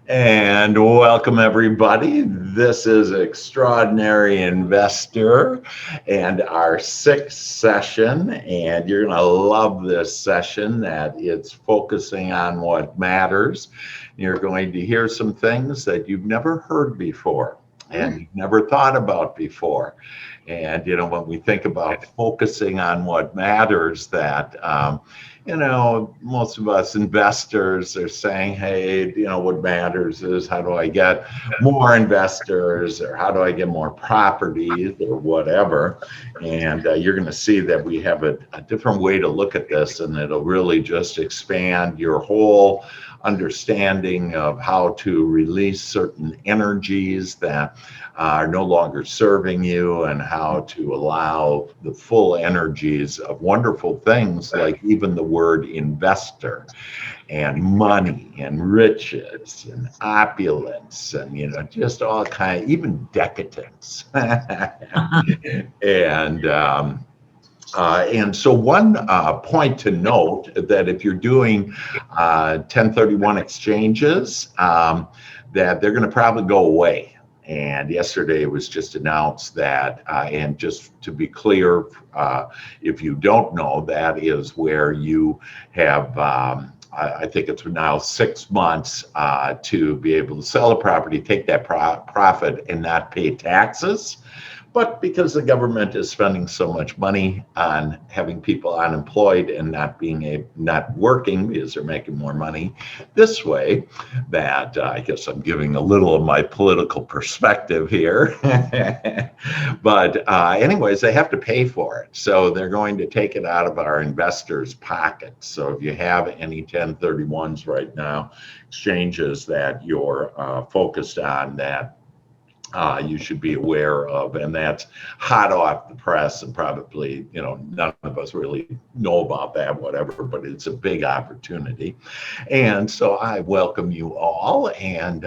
And welcome, everybody. This is Extraordinary Investor and our sixth session. And you're going to love this session that it's focusing on what matters. You're going to hear some things that you've never heard before and you've never thought about before. And, when we think about focusing on what matters, most of us investors are saying, hey, what matters is how do I get more investors or how do I get more properties or whatever. And you're going to see that we have a different way to look at this, and it'll really just expand your whole understanding of how to release certain energies that are no longer serving you and how to allow the full energies of wonderful things like even the word investor and money and riches and opulence and just all kind, even decadence. And so one point to note that if you're doing 1031 exchanges, that they're going to probably go away. And yesterday it was just announced that, and just to be clear, if you don't know, that is where you have, I think it's now 6 months to be able to sell a property, take that profit and not pay taxes. But because the government is spending so much money on having people unemployed and not working because they're making more money this way, that I guess I'm giving a little of my political perspective here. But anyways, they have to pay for it. So they're going to take it out of our investors' pockets. So if you have any 1031s right now, exchanges that you're focused on, that you should be aware of, and that's hot off the press, and probably none of us really know about that, whatever, but it's a big opportunity. And so I welcome you all, and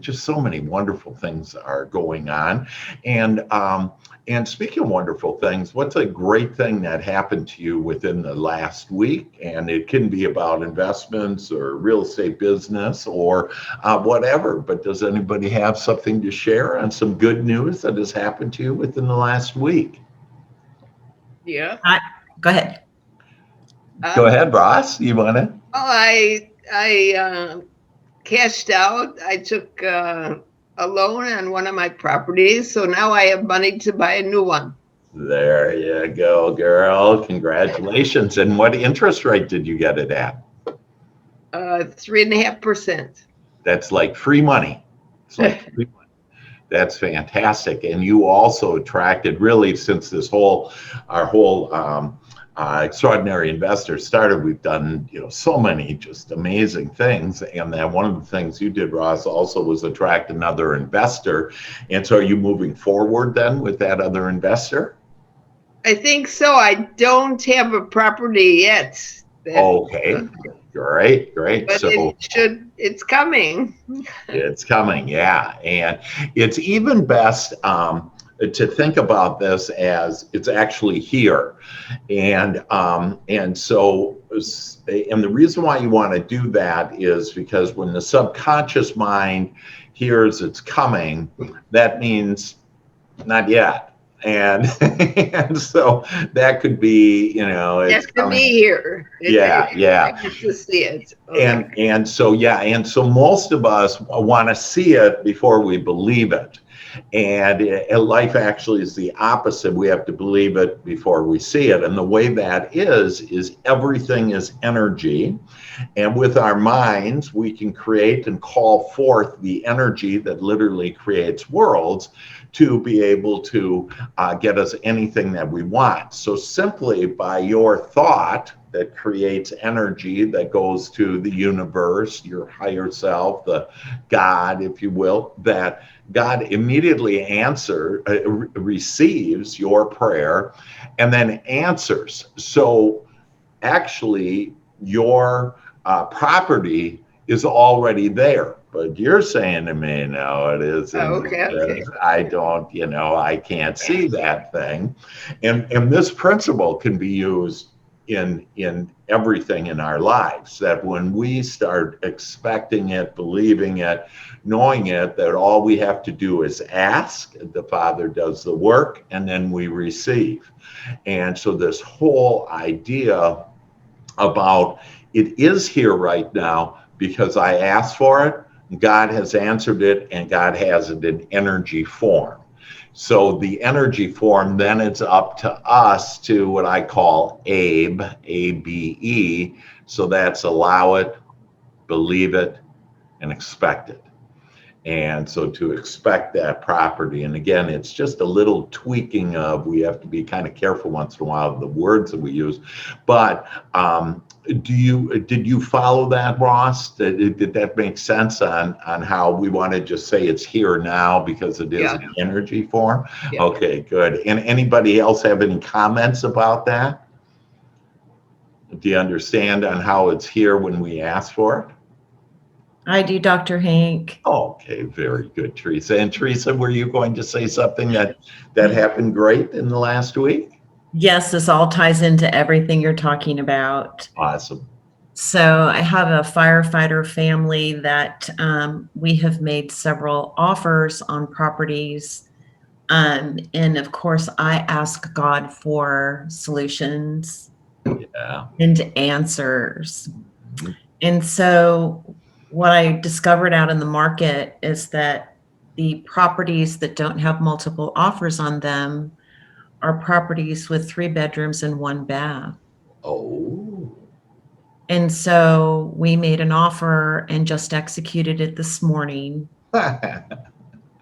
just so many wonderful things are going on. And speaking of wonderful things, what's a great thing that happened to you within the last week? And it can be about investments or real estate business or whatever, but does anybody have something to share on some good news that has happened to you within the last week? Yeah. Go ahead. Go ahead, Ross. You want to? I cashed out. I took a loan on one of my properties, so now I have money to buy a new one. There you go, girl. Congratulations. And what interest rate did you get it at? 3.5%. That's like free money. It's like free money. That's fantastic. And you also attracted, really, since our whole Extraordinary Investor started, we've done so many just amazing things. And then one of the things you did, Ross, also was attract another investor. And so are you moving forward then with that other investor? I think so. I don't have a property yet. Okay. Great. But So it's coming. It's coming, yeah. And it's even best to think about this as it's actually here. And the reason why you want to do that is because when the subconscious mind hears it's coming, that means not yet. And so that could be, it's to be here. Yeah. I get to see it. Okay. And so most of us want to see it before we believe it. And life actually is the opposite. We have to believe it before we see it. And the way that is everything is energy. And with our minds, we can create and call forth the energy that literally creates worlds to be able to get us anything that we want. So simply by your thought that creates energy that goes to the universe, your higher self, the God, if you will, that God immediately receives your prayer and then answers. So actually your property is already there. But you're saying to me, no, it isn't. Okay. I don't, I can't see that thing. And this principle can be used in everything in our lives, that when we start expecting it, believing it, knowing it, that all we have to do is ask, the Father does the work, and then we receive. And so this whole idea about it is here right now because I asked for it, God has answered it, and God has it in energy form. So the energy form, then it's up to us to what I call ABE, A-B-E. So that's allow it, believe it, and expect it. And so to expect that property, and again, it's just a little tweaking of, we have to be kind of careful once in a while of the words that we use. But did you follow that, Ross? Did that make sense on how we want to just say it's here now because it is an energy form? Yeah. Okay, good. And anybody else have any comments about that? Do you understand on how it's here when we ask for it? I do, Dr. Hank. Okay, very good, Teresa. And Teresa, were you going to say something that happened great in the last week? Yes, this all ties into everything you're talking about. Awesome. So I have a firefighter family that we have made several offers on properties. And of course, I ask God for solutions and answers. Mm-hmm. And so what I discovered out in the market is that the properties that don't have multiple offers on them are properties with 3 bedrooms and 1 bath. Oh. And so we made an offer and just executed it this morning. That's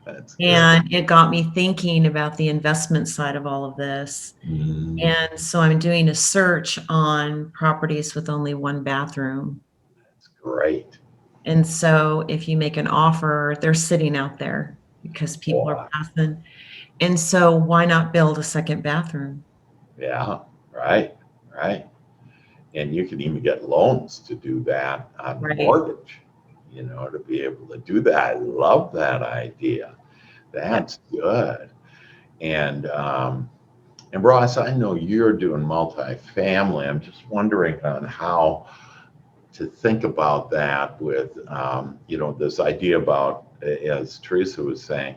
good. And it got me thinking about the investment side of all of this. Mm. And so I'm doing a search on properties with only 1 bathroom. That's great. And so if you make an offer, they're sitting out there because people are passing. And so why not build a 2nd bathroom? Yeah, right. And you can even get loans to do that on the mortgage, to be able to do that. I love that idea. That's good. And Ross, I know you're doing multifamily. I'm just wondering on how to think about that with, this idea about, as Teresa was saying,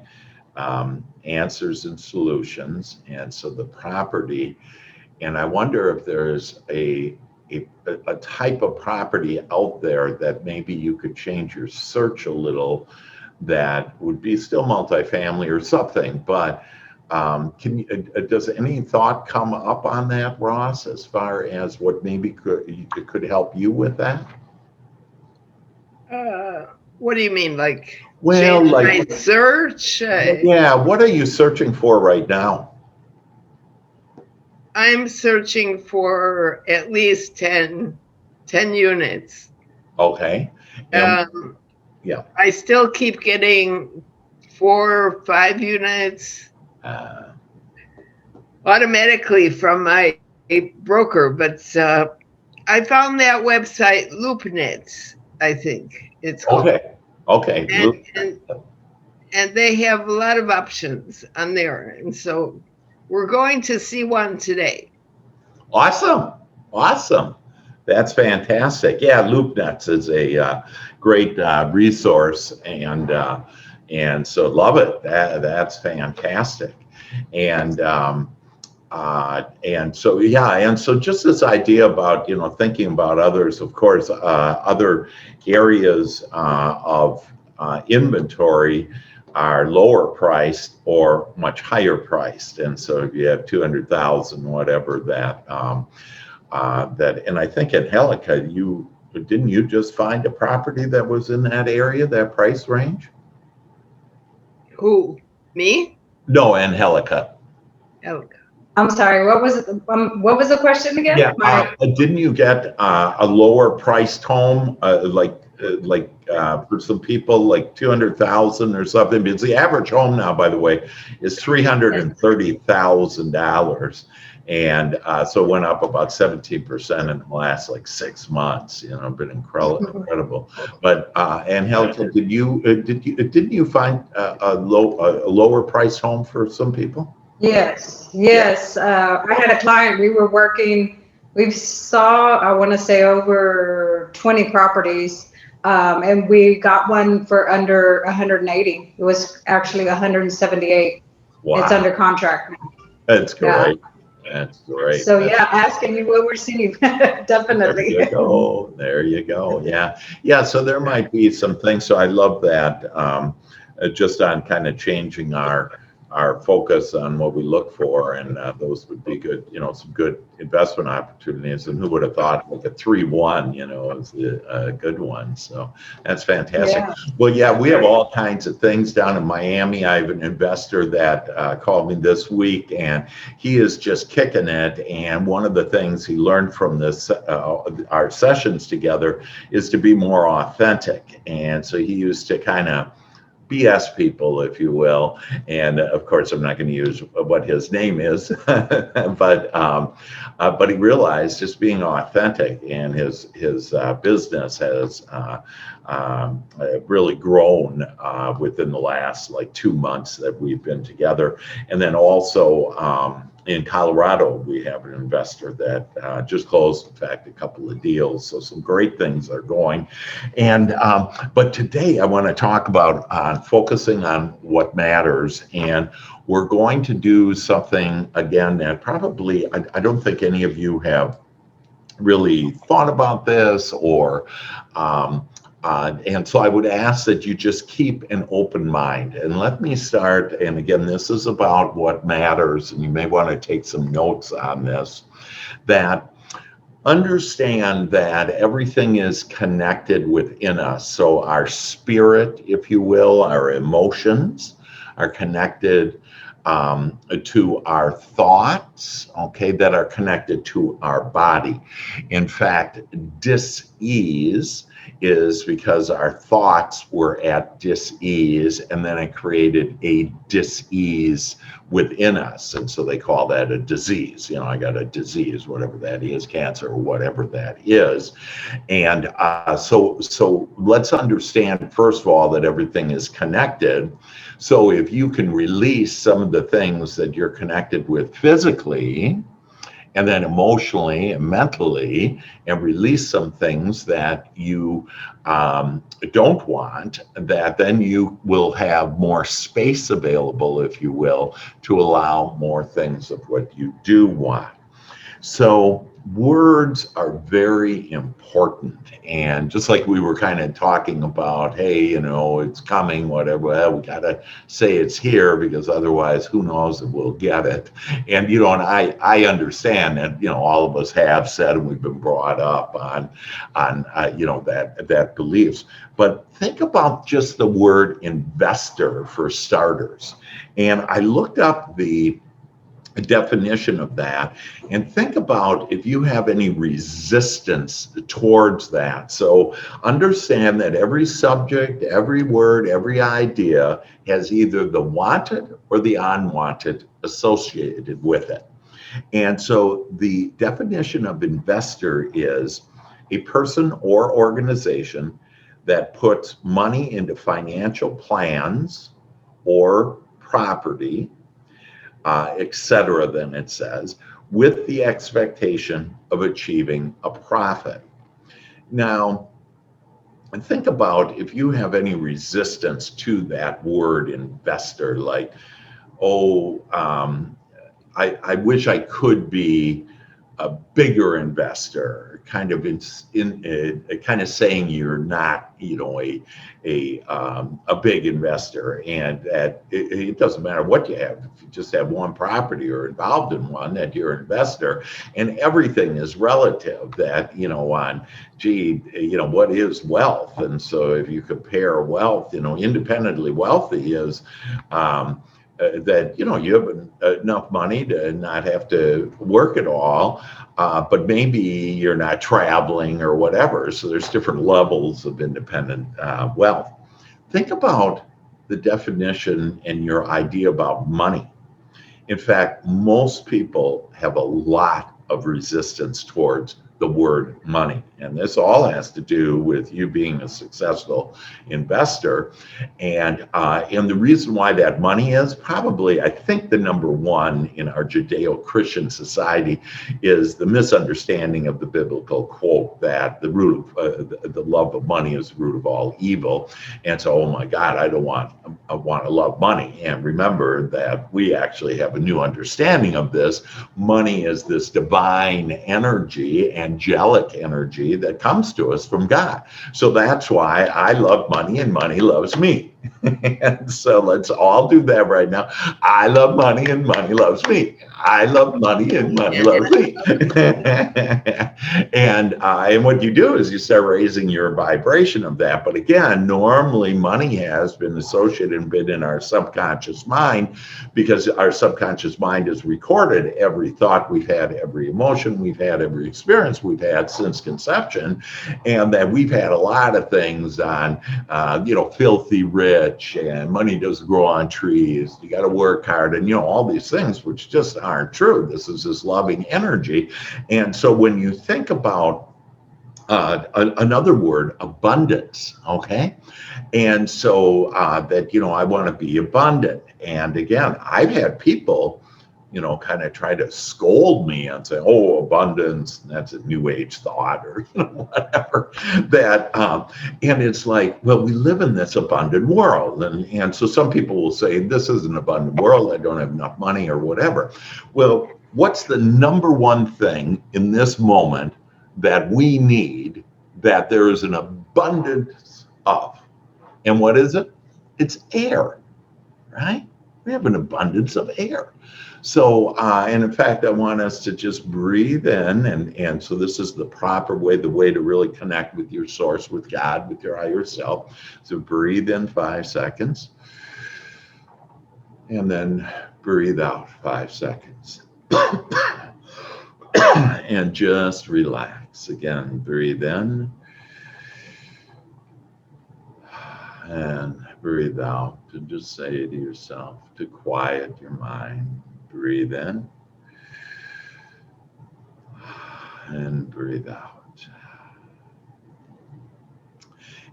answers and solutions. And so the property, and I wonder if there's a type of property out there that maybe you could change your search a little that would be still multifamily or something. But does any thought come up on that, Ross, as far as what maybe could help you with that? What do you mean, like? Well, like my search. Yeah, what are you searching for right now? I'm searching for at least 10 units. Okay. Yeah. I still keep getting 4 or 5 units automatically from my broker, but I found that website, LoopNet, I think it's called. Okay. And they have a lot of options on there, and so we're going to see one today. Awesome. That's fantastic. Yeah, LoopNet is a great resource, and so love it. That's fantastic. And so just this idea about thinking about others, of course, other areas of inventory are lower priced or much higher priced. And so if you have 200,000, whatever that, and I think at Helica, didn't you just find a property that was in that area, that price range? Who, me? No, and Helica. I'm sorry, what was what was the question again? Yeah, didn't you get a lower priced home, for some people, like 200,000 or something? Because the average home now, by the way, is $330,000, and so it went up about 17% in the last 6 months. Been incredible. But Angelica, didn't you find a lower priced home for some people? Yes. I had a client, we were working We've saw, I want to say, over 20 properties, and we got one for under 180. It was actually 178. Wow. It's under contract now. That's great. Yeah. That's great. So yeah, asking you what we're seeing, definitely. There you go. There you go. Yeah. Yeah. So there might be some things. So I love that. Just on kind of changing our focus on what we look for, and those would be good, some good investment opportunities. And who would have thought like a 3-1, is a good one. So that's fantastic. Yeah. Well, yeah, we have all kinds of things down in Miami. I have an investor that called me this week, and he is just kicking it. And one of the things he learned from this, our sessions together, is to be more authentic. And so he used to kind of BS people, if you will. And of course, I'm not going to use what his name is, but he realized just being authentic, and his business has really grown within the last 2 months that we've been together. And then also in Colorado, we have an investor that just closed, in fact, a couple of deals. So some great things are going. And but today I want to talk about focusing on what matters. And we're going to do something again that probably I don't think any of you have really thought about this, or and so I would ask that you just keep an open mind. And let me start, and again, this is about what matters, and you may want to take some notes on this, that understand that everything is connected within us. So our spirit, if you will, our emotions are connected to our thoughts, okay, that are connected to our body. In fact, dis-ease is because our thoughts were at dis-ease, and then it created a dis-ease within us. And so they call that a disease. I got a disease, whatever that is, cancer or whatever that is. And so let's understand, first of all, that everything is connected. So if you can release some of the things that you're connected with physically, and then emotionally and mentally, and release some things that you don't want, that then you will have more space available, if you will, to allow more things of what you do want. So words are very important. And just like we were kind of talking about, hey, it's coming, whatever, well, we got to say it's here, because otherwise who knows if we'll get it. And, and I understand that, all of us have said, and we've been brought up on that beliefs. But think about just the word investor for starters. And I looked up the definition of that, and think about if you have any resistance towards that. So understand that every subject, every word, every idea has either the wanted or the unwanted associated with it. And so the definition of investor is a person or organization that puts money into financial plans or property, etc., then it says, with the expectation of achieving a profit. Now, think about if you have any resistance to that word investor, like, I wish I could be a bigger investor, kind of kind of saying you're not, a big investor, and that it doesn't matter what you have. If you just have one property or involved in one, that you're an investor, and everything is relative. That what is wealth? And so if you compare wealth, independently wealthy is that you have enough money to not have to work at all, but maybe you're not traveling or whatever. So there's different levels of independent wealth. Think about the definition and your idea about money. In fact, most people have a lot of resistance towards the word money. And this all has to do with you being a successful investor. And the reason why that money is probably, I think, the number one in our Judeo-Christian society is the misunderstanding of the biblical quote that the root of the love of money is the root of all evil. And so, oh my God, I want to love money. And remember that we actually have a new understanding of this. Money is this divine energy, angelic energy that comes to us from God. So that's why I love money and money loves me. And so let's all do that right now. I love money and money loves me. I love money and money loves me. And what you do is you start raising your vibration of that. But again, normally money has been associated and been in our subconscious mind, because our subconscious mind has recorded every thought we've had, every emotion we've had, every experience we've had since conception, and that we've had a lot of things on, filthy rich, and money doesn't grow on trees. You got to work hard, and all these things which just aren't true. This is this loving energy. And so when you think about another word, abundance, okay? And so that, I want to be abundant. And again, I've had people, kind of try to scold me and say, oh, abundance, that's a new age thought, or whatever. That and it's like, well, we live in this abundant world. And so some people will say, this is an abundant world, I don't have enough money or whatever. Well, what's the number one thing in this moment that we need, that there is an abundance of? And what is it? It's air, right? We have an abundance of air. So, and in fact, I want us to just breathe in. And so this is the proper way, the way to really connect with your source, with God, with your higher self. So breathe in 5 seconds. And then breathe out 5 seconds. And just relax. Again, breathe in. And breathe out, and just say to yourself to quiet your mind. Breathe in and breathe out.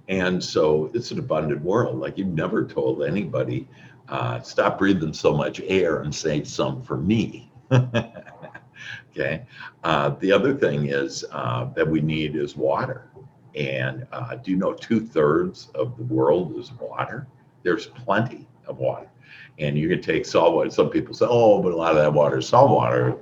And so it's an abundant world. Like, you've never told anybody, stop breathing so much air and save some for me. Okay. The other thing is that we need is water. And do you know 2/3 of the world is water? There's plenty of water. And you can take salt water. Some people say, oh, but a lot of that water is salt water.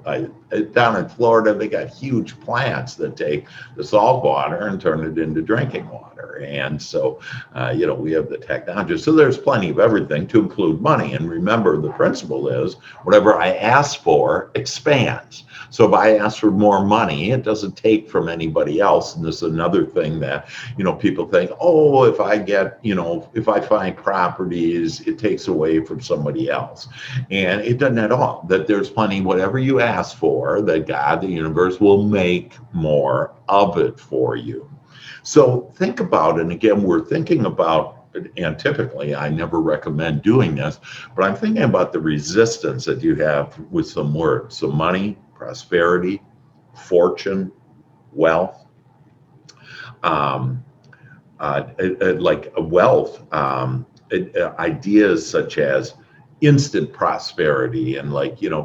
Down in Florida, they got huge plants that take the salt water and turn it into drinking water. And so, we have the technology. So there's plenty of everything, to include money. And remember, the principle is whatever I ask for expands. So if I ask for more money, it doesn't take from anybody else. And this is another thing that, people think, oh, if I get, if I find properties, it takes away from somebody else. And it doesn't at all. That there's plenty, whatever you ask for, that God, the universe, will make more of it for you. So think about it. And again, we're thinking about, and typically I never recommend doing this, but I'm thinking about the resistance that you have with some words. So money, prosperity, fortune, wealth, like wealth, ideas such as instant prosperity, and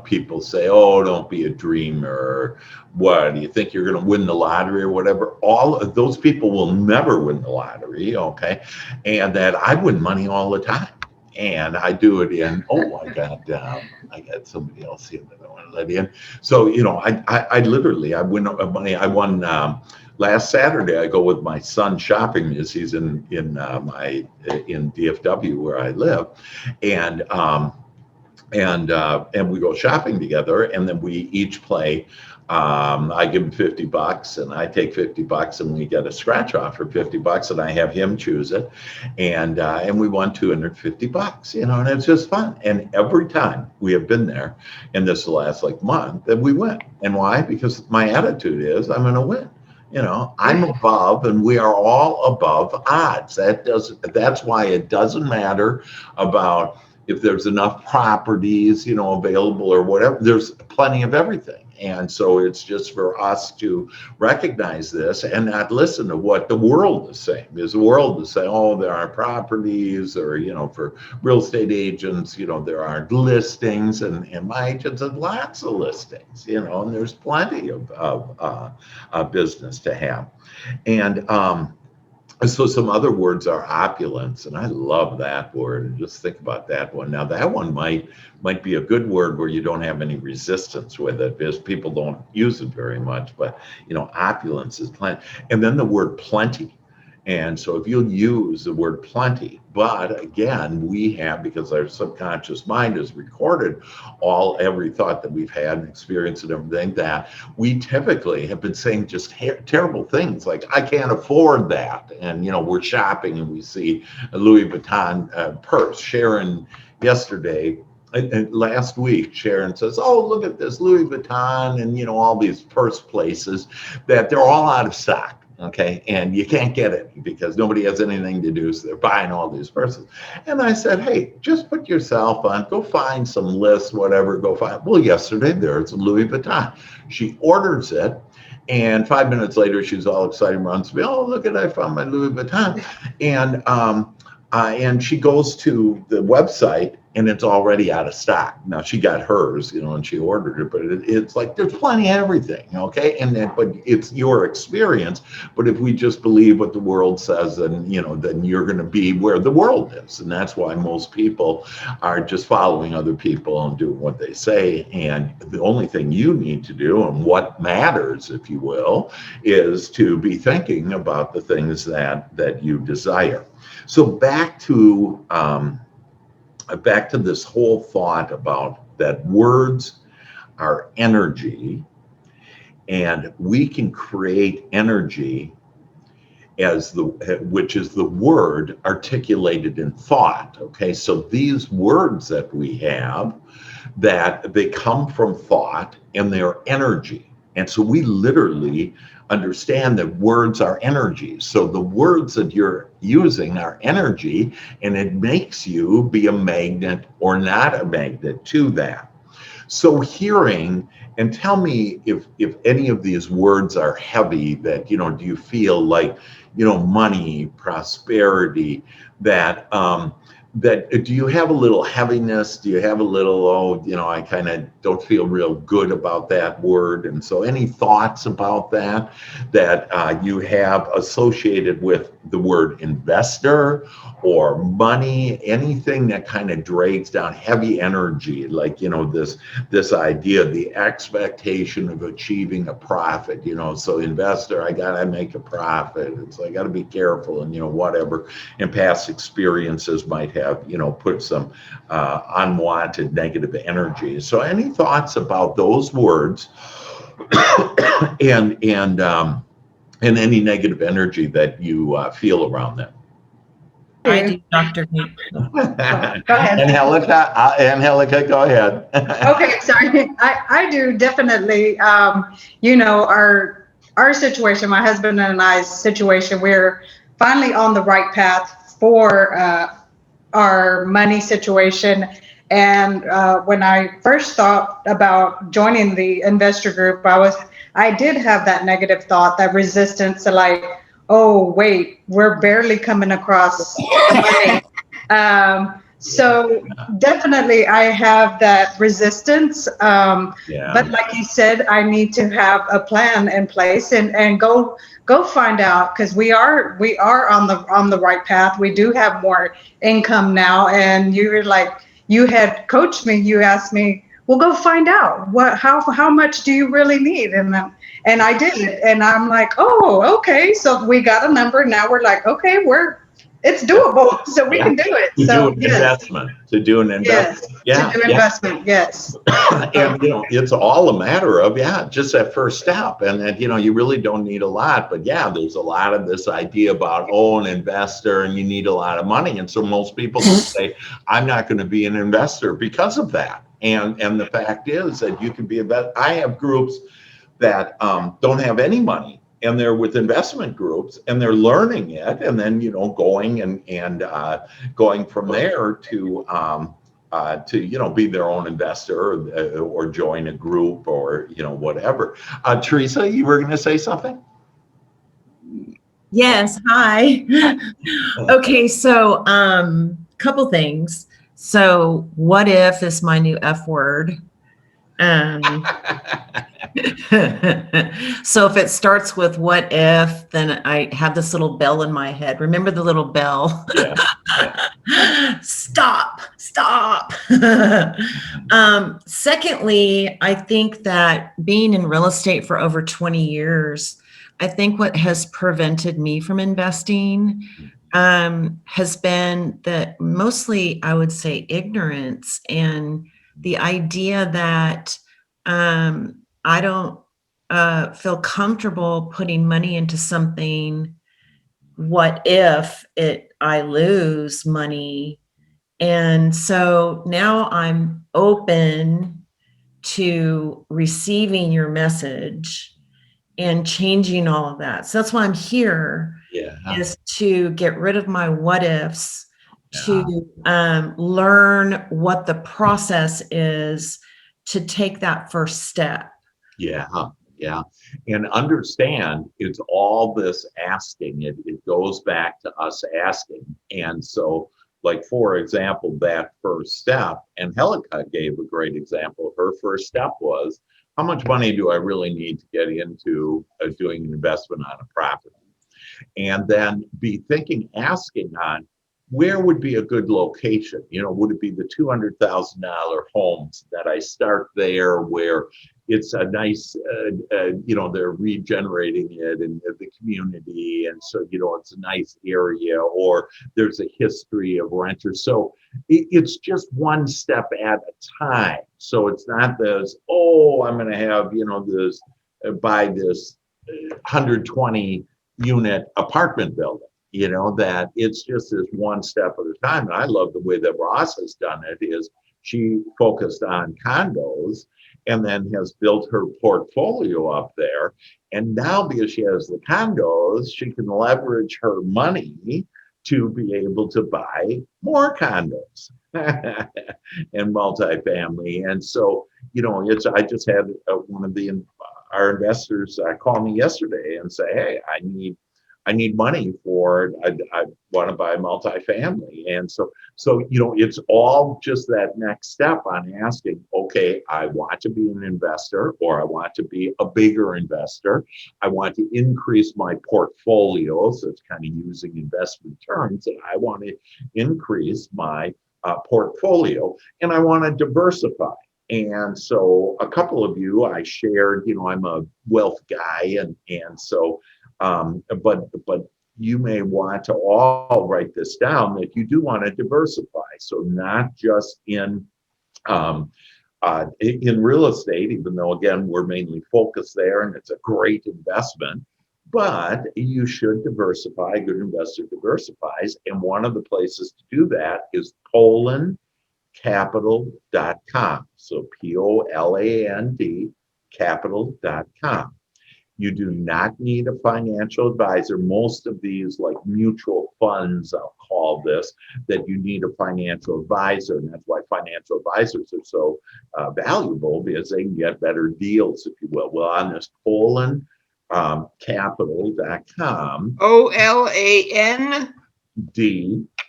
people say, oh, don't be a dreamer. What do you think, you're going to win the lottery or whatever? All of those people will never win the lottery. Okay. And that I win money all the time, and I do it in, I got somebody else here that I want to let in. So, I literally, I win money. I won, last Saturday, I go with my son shopping, because he's in DFW where I live, and we go shopping together, and then we each play. I give him $50, and I take $50, and we get a scratch off for $50, and I have him choose it, and we won $250, and it's just fun. And every time we have been there, and this will last like a month, and we win. And why? Because my attitude is I'm going to win. I'm above, and we are all above odds. That's why it doesn't matter about if there's enough properties, available or whatever. There's plenty of everything. And so it's just for us to recognize this and not listen to what the world is saying. Because the world is saying, oh, there are properties, or, for real estate agents, there aren't listings, and my agents have lots of listings, and there's plenty of business to have. And so some other words are opulence, and I love that word. And just think about that one. Now that one might be a good word where you don't have any resistance with it, because people don't use it very much. But opulence is plenty, and then the word plenty. And so if you'll use the word plenty, but again, we have, because our subconscious mind has recorded every thought that we've had and experienced and everything, that we typically have been saying just terrible things like, I can't afford that. And, we're shopping and we see a Louis Vuitton purse. Sharon yesterday, last week, Sharon says, oh, look at this Louis Vuitton and, all these purse places, that they're all out of stock. Okay, and you can't get it because nobody has anything to do, so they're buying all these purses. And I said, hey, just put yourself on, go find some lists, whatever, go find. Well, yesterday there's Louis Vuitton. She orders it, and 5 minutes later she's all excited, runs to me, oh, look at, I found my Louis Vuitton. And she goes to the website, and it's already out of stock. Now she got hers, and she ordered it, but it's like there's plenty of everything, okay? But it's your experience. But if we just believe what the world says, then then you're going to be where the world is, and that's why most people are just following other people and doing what they say. And the only thing you need to do, and what matters, if you will, is to be thinking about the things that you desire. So back to this whole thought about that words are energy, and we can create energy which is the word articulated in thought. Okay, so these words that we have, that they come from thought and they're energy. And so we literally understand that words are energy. So the words that you're using are energy, and it makes you be a magnet or not a magnet to that. So hearing, and tell me if any of these words are heavy, that, do you feel like, money, prosperity, that do you have a little heaviness? Do you have a little, I kind of don't feel real good about that word? And so any thoughts about that you have associated with the word investor or money, anything that kind of drags down heavy energy, like, this idea, the expectation of achieving a profit, so investor, I got to make a profit. It's like, I got to be careful, and, whatever. And past experiences might have, put some unwanted negative energy. So any thoughts about those words and any negative energy that you feel around them? I do, Dr. Pete. Go ahead. Angelica, go ahead. Okay, sorry. I do definitely. Our situation, my husband and I's situation, we're finally on the right path for our money situation. And when I first thought about joining the investor group, I did have that negative thought, that resistance, like, oh, wait, we're barely coming across the money. So definitely I have that resistance. But like you said, I need to have a plan in place and go find out, because we are on the right path. We do have more income now. And you had coached me. You asked me, well, go find out how much do you really need? And I did, and I'm like, oh, okay. So we got a number. Now we're like, okay, it's doable, so we can do it. To do an investment. Yes. To do investment. Yes. And it's all a matter of just that first step, and that you really don't need a lot. But there's a lot of this idea about an investor, and you need a lot of money, and so most people say, I'm not going to be an investor because of that. And the fact is that you can be I have groups that don't have any money, and they're with investment groups, and they're learning it, and then going and going from there to to be their own investor or join a group or whatever. Teresa, you were going to say something? Yes, hi. Okay, so couple things. So what if is my new F word? So if it starts with what if, then I have this little bell in my head. Remember the little bell? Yeah. Stop. Secondly, I think that being in real estate for over 20 years, I think what has prevented me from investing has been that mostly, I would say, ignorance and the idea that I don't feel comfortable putting money into something. What if I lose money? And so now I'm open to receiving your message and changing all of that. So that's why I'm here, is to get rid of my what ifs, to learn what the process is to take that first step. Yeah. And understand it's all this asking. It goes back to us asking. And so, like, for example, that first step, and Helica gave a great example. Her first step was, how much money do I really need to get into doing an investment on a property? And then be asking on, where would be a good location? Would it be the $200,000 homes that I start there where it's a nice, they're regenerating it in the community. And so, it's a nice area, or there's a history of renters. So it's just one step at a time. So it's not this, I'm going to have, this, buy this 120 unit apartment building. That it's just this one step at a time. And I love the way that Ross has done it. Is she focused on condos and then has built her portfolio up there. And now, because she has the condos, she can leverage her money to be able to buy more condos and multifamily. And so, I just had one of our investors call me yesterday and say, hey, I need money for, I want to buy multifamily. And so, it's all just that next step on asking, okay, I want to be an investor, or I want to be a bigger investor. I want to increase my portfolio. So it's kind of using investment terms, and I want to increase my portfolio, and I want to diversify. And so a couple of you, I shared, I'm a wealth guy. And so, but you may want to all write this down, that you do want to diversify. So not just in real estate, even though, again, we're mainly focused there and it's a great investment, but you should diversify. A good investor diversifies. And one of the places to do that is PolandCapital.com. So POLAND capital.com. You do not need a financial advisor. Most of these, like mutual funds, I'll call this, that you need a financial advisor. And that's why financial advisors are so valuable, because they can get better deals, if you will. Well, on this PolandCapital.com. OLAND.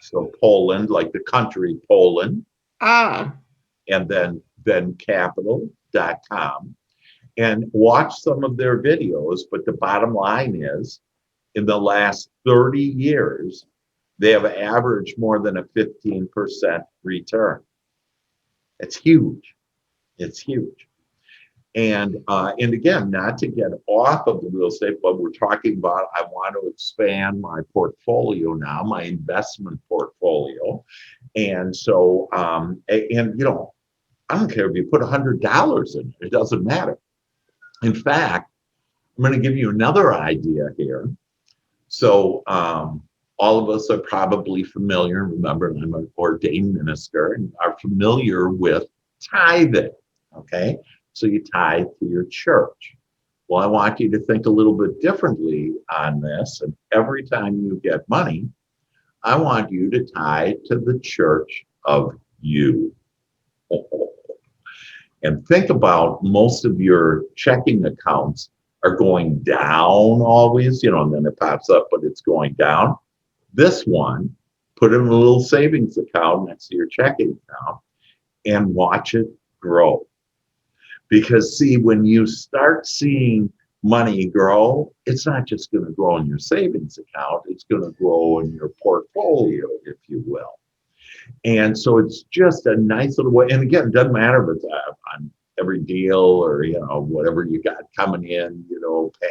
So Poland, like the country Poland. And then capital.com. And watch some of their videos. But the bottom line is, in the last 30 years, they have averaged more than a 15% return. It's huge. It's huge. And again, not to get off of the real estate, but we're talking about, I want to expand my portfolio now, my investment portfolio. And so, I don't care if you put $100 in it doesn't matter. In fact, I'm going to give you another idea here. So all of us are probably familiar, remember, I'm an ordained minister, and are familiar with tithing, okay? So you tithe to your church. Well, I want you to think a little bit differently on this. And every time you get money, I want you to tithe to the church of you. And think about most of your checking accounts are going down always, and then it pops up, but it's going down. This one, put in a little savings account next to your checking account and watch it grow. Because see, when you start seeing money grow, it's not just going to grow in your savings account, it's going to grow in your portfolio, if you will. And so it's just a nice little way. And again, it doesn't matter if it's on every deal or, whatever you got coming in,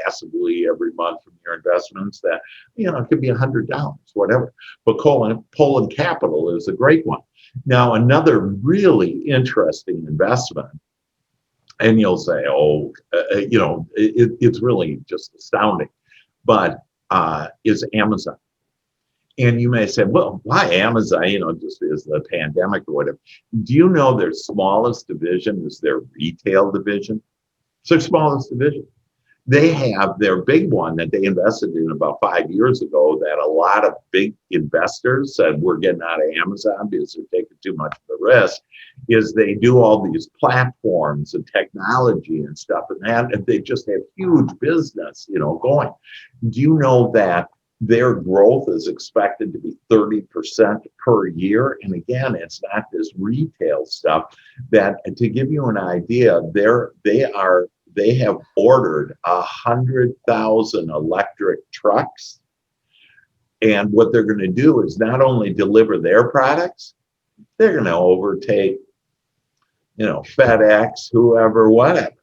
passively every month from your investments that, it could be $100, whatever. But Poland Capital is a great one. Now, another really interesting investment, and you'll say, it's really just astounding, but is Amazon. And you may say, well, why Amazon, just as the pandemic or whatever. Do you know their smallest division is their retail division? It's their smallest division. They have their big one that they invested in about 5 years ago that a lot of big investors said, we're getting out of Amazon because they're taking too much of the risk, is they do all these platforms and technology and stuff, and they just have huge business, going. Do you know that their growth is expected to be 30% per year? And again, it's not this retail stuff. That, to give you an idea, they have ordered 100,000 electric trucks. And what they're going to do is not only deliver their products, they're going to overtake, FedEx, whoever, whatever.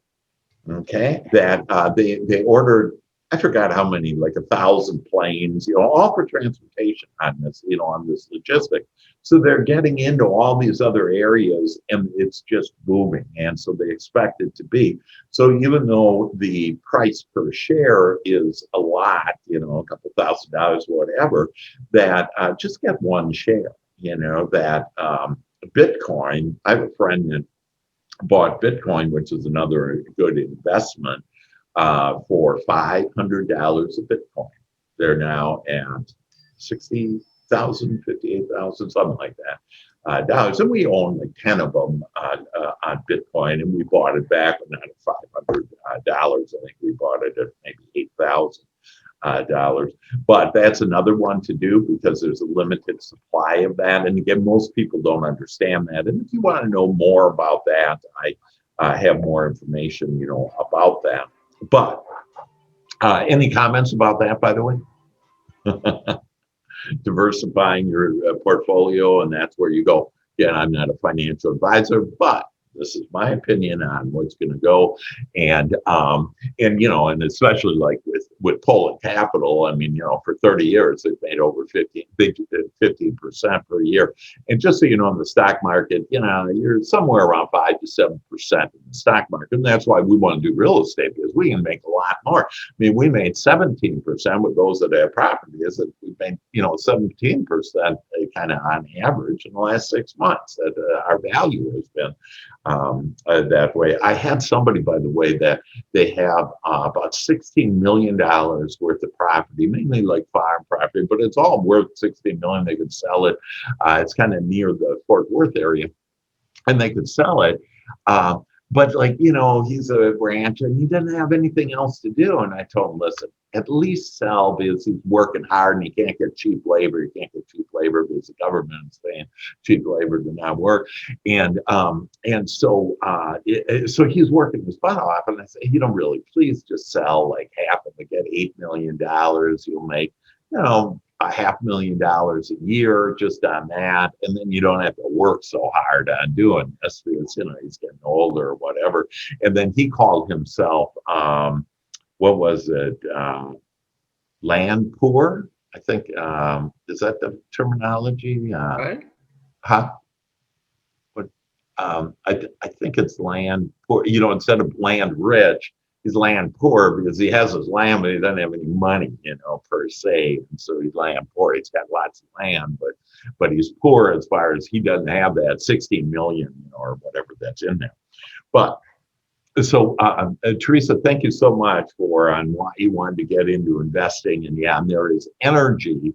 Okay, that they ordered, I forgot how many, like 1,000 planes, all for transportation on this, on this logistic. So they're getting into all these other areas and it's just booming. And so they expect it to be. So even though the price per share is a lot, a couple $1,000, whatever, that just get one share, that Bitcoin, I have a friend that bought Bitcoin, which is another good investment, for $500 a Bitcoin. They're now at 60,000, 58,000, something like that, dollars. And we own like 10 of them on Bitcoin, and we bought it back not at $500. I think we bought it at maybe $8,000. But that's another one to do because there's a limited supply of that. And again, most people don't understand that. And if you want to know more about that, I have more information, about that. But any comments about that, by the way? Diversifying your portfolio, and that's where you go. Again, I'm not a financial advisor, but this is my opinion on what's going to go. And and especially like with Poland Capital, I mean, for 30 years, they've made over 15% per year. And just so you know, in the stock market, you're somewhere around 5 to 7% in the stock market. And that's why we want to do real estate, because we can make a lot more. I mean, we made 17% with those that have properties, and we made, 17% kind of on average in the last 6 months that our value has been that way. I had somebody, by the way, that they have about $16 million worth of property, mainly like farm property, but it's all worth $16 million. They could sell it. It's kind of near the Fort Worth area, and they could sell it. But he's a rancher and he doesn't have anything else to do. And I told him, listen, at least sell, because he's working hard and he can't get cheap labor. He can't get cheap labor because the government is paying cheap labor to not work. And so he's working his butt off. And I said, really, please just sell like half of it, get $8 million. You'll make, $500,000 a year just on that, and then you don't have to work so hard on doing this because he's getting older or whatever. And then he called himself what was it, land poor, I think. Is that the terminology? Right. But I think it's land poor, instead of land rich, he's land poor because he has his land, but he doesn't have any money, per se. And so he's land poor. He's got lots of land, but he's poor as far as he doesn't have that 16 million, or whatever that's in there. But so, Teresa, thank you so much on why you wanted to get into investing. And yeah, and there is energy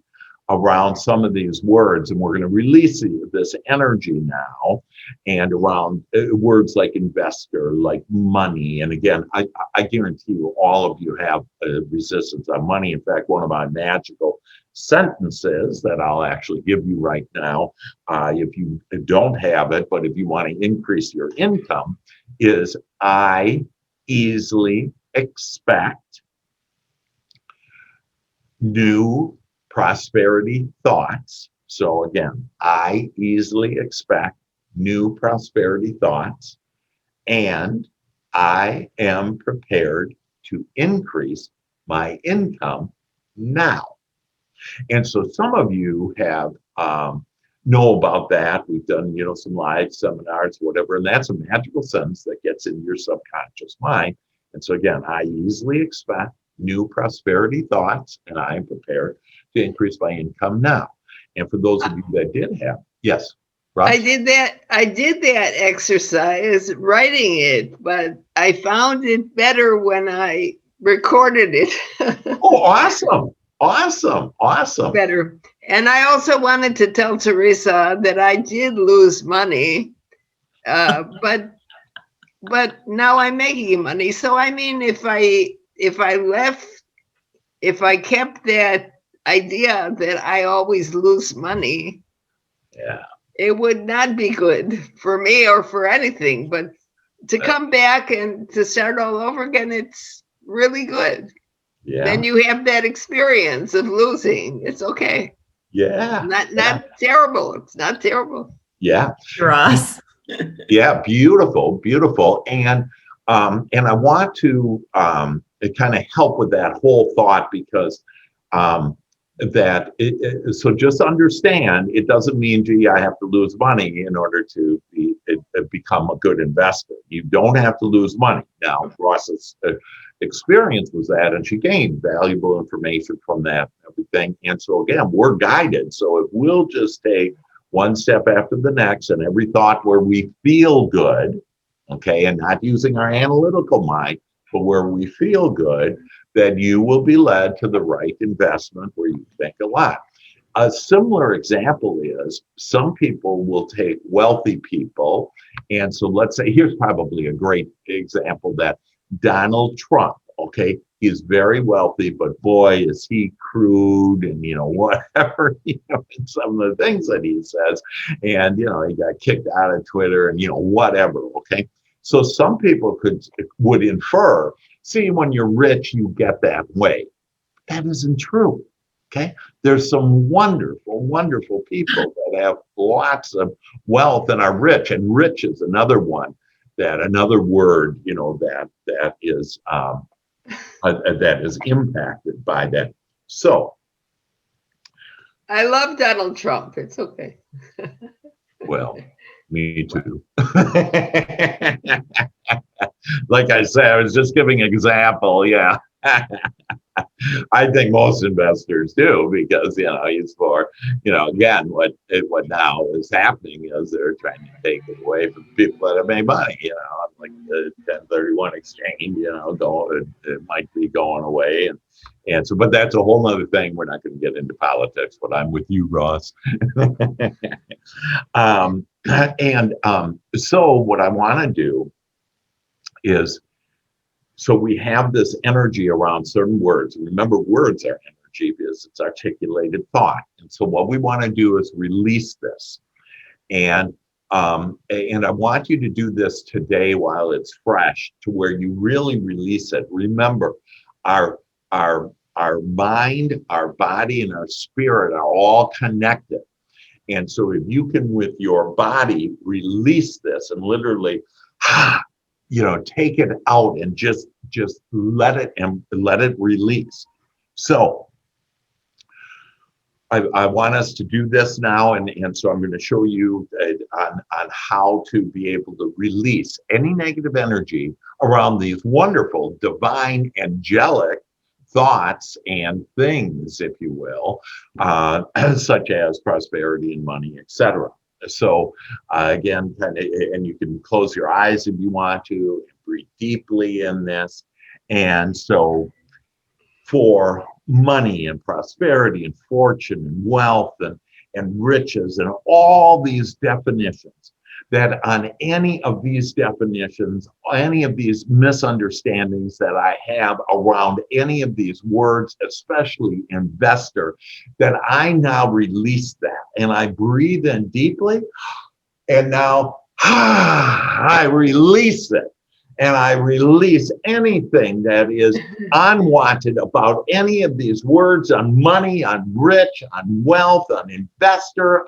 around some of these words, and we're going to release this energy now, and around words like investor, like money. And again, I guarantee you, all of you have a resistance on money. In fact, one of my magical sentences that I'll actually give you right now, if you don't have it, but if you want to increase your income, is I easily expect new prosperity thoughts. So again, I easily expect new prosperity thoughts, and I am prepared to increase my income now. And so some of you have know about that. We've done, some live seminars, whatever, and that's a magical sentence that gets in your subconscious mind. And so again, I easily expect new prosperity thoughts, and I am prepared to increase my income now. And for those of you that did have, yes, Rob? I did that exercise, writing it, but I found it better when I recorded it. Oh, awesome. Better. And I also wanted to tell Teresa that I did lose money, but now I'm making money. So I mean, if I kept that idea that I always lose money, yeah, it would not be good for me or for anything. But to come back and to start all over again, it's really good. Yeah. Then you have that experience of losing. It's okay. Yeah. Not terrible. It's not terrible. Yeah. Ross. Yeah, beautiful. And I want to kind of help with that whole thought, because so just understand, it doesn't mean, gee, I have to lose money in order to become a good investor. You don't have to lose money. Now, Ross's experience was that, and she gained valuable information from that and everything. And so again, we're guided. So if we'll just take one step after the next, and every thought where we feel good, okay, and not using our analytical mind, but where we feel good, then you will be led to the right investment where you think a lot. A similar example is some people will take wealthy people. And so let's say, here's probably a great example, that Donald Trump, okay, he's very wealthy, but boy, is he crude and, whatever, and some of the things that he says. And, he got kicked out of Twitter and, whatever, okay. So some people would infer, see, when you're rich, you get that way. That isn't true. Okay. There's some wonderful, wonderful people that have lots of wealth and are rich. And rich is another one, another word, that is impacted by that. So. I love Donald Trump. It's okay. Well, me too. Like I said, I was just giving an example. Yeah. I think most investors do, because, he's for, again, what now is happening is they're trying to take it away from people that have made money, like the 1031 exchange, it might be going away. And so, but that's a whole nother thing. We're not going to get into politics, but I'm with you, Ross. So what I want to do is, so we have this energy around certain words. Remember, words are energy because it's articulated thought. And so what we want to do is release this. And I want you to do this today while it's fresh, to where you really release it. Remember, our mind, our body, and our spirit are all connected. And so if you can, with your body, release this and literally, take it out and just let it release. So I want us to do this now, and so I'm going to show you on how to be able to release any negative energy around these wonderful, divine, angelic thoughts and things, if you will, such as prosperity and money, etc. So again, and you can close your eyes if you want to, breathe deeply in this. And so for money and prosperity and fortune and wealth and riches and all these definitions, that on any of these definitions, any of these misunderstandings that I have around any of these words, especially investor, that I now release that and I breathe in deeply, and now I release it. And I release anything that is unwanted about any of these words on money, on rich, on wealth, on investor,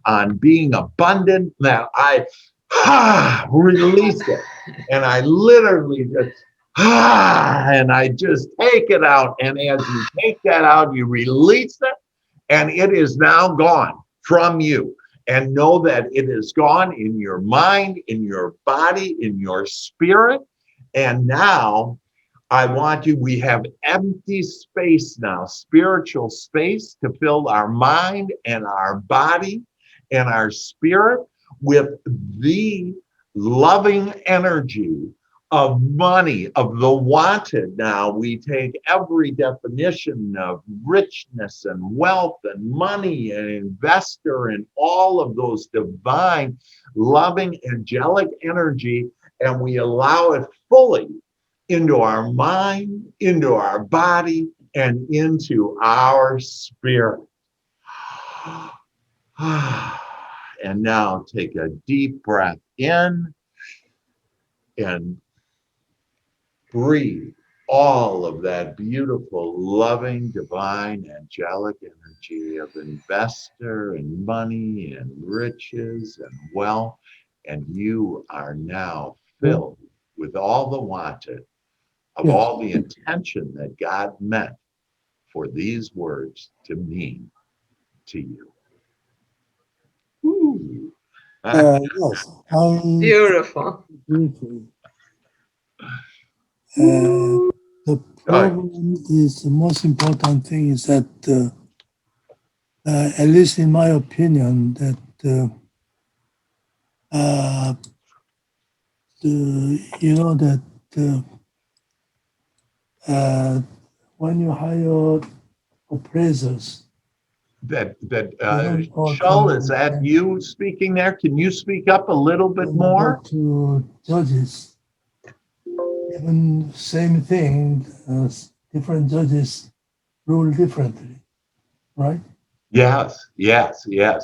on being abundant. That I release it. And I literally just and I just take it out. And as you take that out, you release it, and it is now gone from you. And know that it is gone in your mind, in your body, in your spirit. And now we have empty space now, spiritual space, to fill our mind and our body and our spirit with the loving energy of money, of the wanted. Now we take every definition of richness and wealth and money and investor and all of those divine, loving, angelic energy, and we allow it fully into our mind, into our body, and into our spirit. And now take a deep breath in and breathe all of that beautiful, loving, divine, angelic energy of investor and money and riches and wealth. And you are now filled with all the wanted of all the intention that God meant for these words to mean to you. Ooh. Yes, Beautiful. beautiful. The problem is, the most important thing is that, at least in my opinion, that when you hire appraisers, Shul, is that you speaking there? Can you speak up a little bit more? To judges, even same thing, different judges rule differently, right? Yes.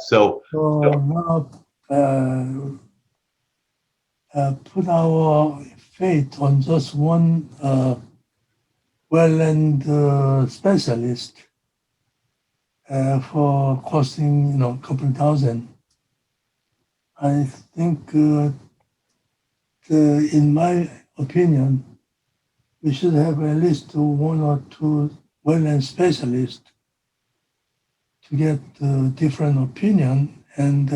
So now put our faith on just one well-land specialist for costing, a couple thousand. I think, in my opinion, we should have at least one or two well-land specialists to get different opinion. And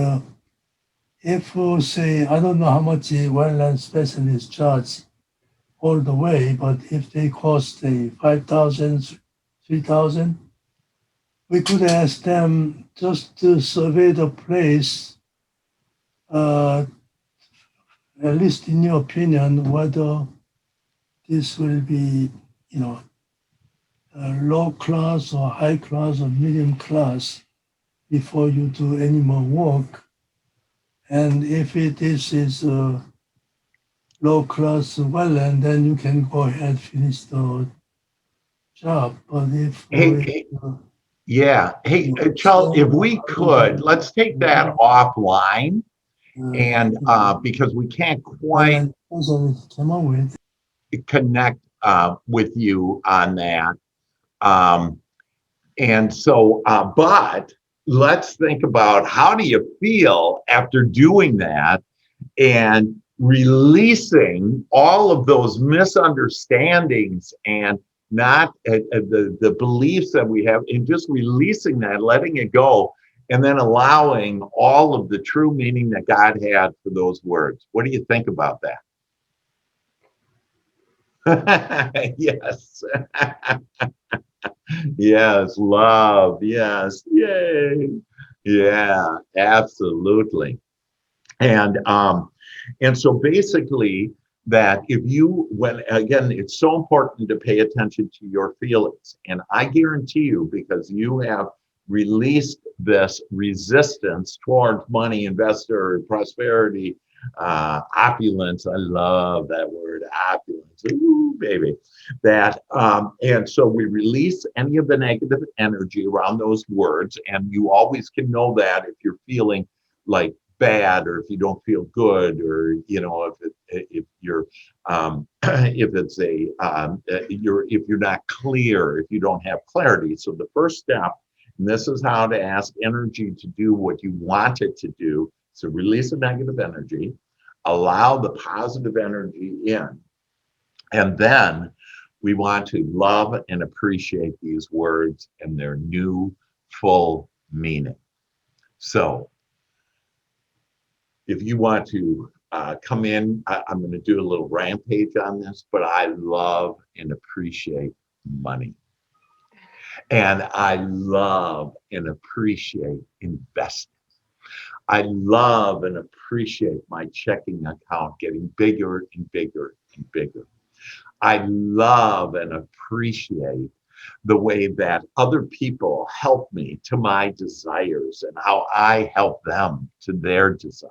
if, say, I don't know how much a well-land specialist charge all the way, but if they cost, say, 5,000, 3,000, we could ask them just to survey the place, at least in your opinion, whether this will be, low class or high class or medium class before you do any more work. And if this is low class wetland, then you can go ahead and finish the job. But if Charles, if we could, let's take that offline, and because we can't quite connect with you on that. And so, but let's think about, how do you feel after doing that and releasing all of those misunderstandings and not the beliefs that we have, and just releasing that, letting it go, and then allowing all of the true meaning that God had for those words. What do you think about that? Yes. Yes, love. Yes. Yay. Yeah, absolutely. And so basically, that if you, when again, it's so important to pay attention to your feelings. And I guarantee you, because you have released this resistance towards money, investor, prosperity, opulence. I love that word, opulence. Ooh, baby. That, and so we release any of the negative energy around those words. And you always can know that if you're feeling like bad, or if you don't feel good, or if you're if it's if you're not clear, if you don't have clarity. So the first step, and this is how to ask energy to do what you want it to do. So release the negative energy, allow the positive energy in, and then we want to love and appreciate these words and their new full meaning. So if you want to come in, I'm going to do a little rampage on this, but I love and appreciate money. And I love and appreciate investing. I love and appreciate my checking account getting bigger and bigger and bigger. I love and appreciate the way that other people help me to my desires and how I help them to their desires.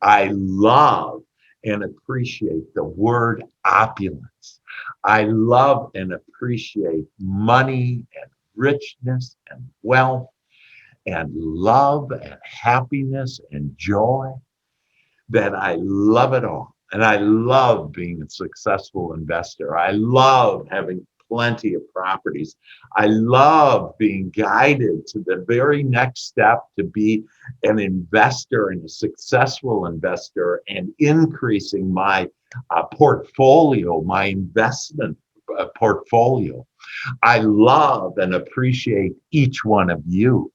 I love and appreciate the word opulence. I love and appreciate money and richness and wealth and love and happiness and joy, that I love it all. And I love being a successful investor. I love having plenty of properties. I love being guided to the very next step to be an investor and a successful investor, and increasing my portfolio, my investment portfolio. I love and appreciate each one of you.